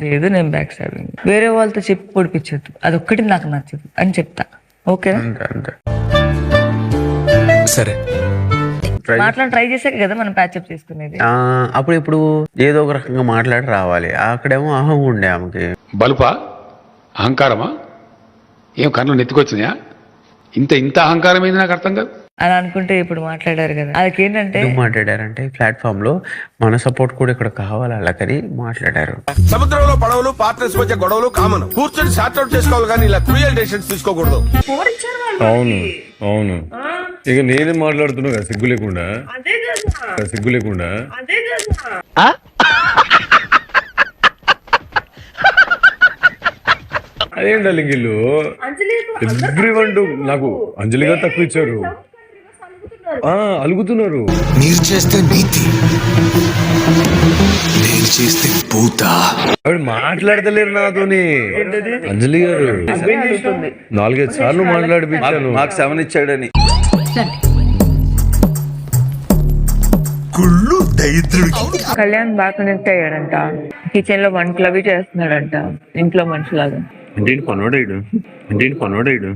లేదు నేను back stabbing వేరే వాళ్ళతో చెప్పి పొడిపించద్దు, అదొక్కటి నాకు నచ్చదు అని చెప్తా. ఓకేనా? అంతే సరే. మాట్లాడి ట్రై చేసాక కదా మనం ప్యాచప్ చేసుకునేది. అప్పుడు ఇప్పుడు ఏదో ఒక రకంగా మాట్లాడి రావాలి. అక్కడేమో అహం ఉండే ఆమెకి. బలుపా, అహంకారమా, ఏం కళ్ళు నెత్తికొచ్చినాయా? ఇంత ఇంత అహంకారం ఏంది నాకు అర్థం కాదు అని అనుకుంటే ఇప్పుడు మాట్లాడారు కదా, అదేంటంటే మాట్లాడారంటే ప్లాట్ఫామ్ లో మన సపోర్ట్ కూడా ఇక్కడ కావాలి అలాగని మాట్లాడారు. సముద్రంలో పడవలు పార్ట్నర్స్ మధ్య గొడవలు కామన్, కూర్చొని సార్ట్ అవుట్ చేసుకోవాలి కానీ ఇలా క్రూయల్ డెసిషన్స్ తీసుకోకూడదు. అవును అవును, ఇక నేనే మాట్లాడుతున్నా కదా సిగ్గు లేకుండా, సిగ్గు లేకుండా. అదేంటి లింగిళ్ళు ఎవ్రీవన్ నాకు అంజలి గారు తక్కువ ఇచ్చారు, అలుగుతున్నారు. మీరు చేస్తే నీతి, నేను చేస్తే పూత. ఆవిడ మాట్లాడతలేరు నాతోని. అంజలి గారు 4-5 సార్లు మాట్లాడిపించాను, మాకు 7 ఇచ్చాడని. కళ్యాణ్ బాగా కనెక్ట్ అయ్యాడంట, కిచెన్ లో వంటలు అవి చేస్తున్నాడంట ఇంట్లో మనుషులాగా. అంటే కొనోడాడు, అంటే కొనోడాడు.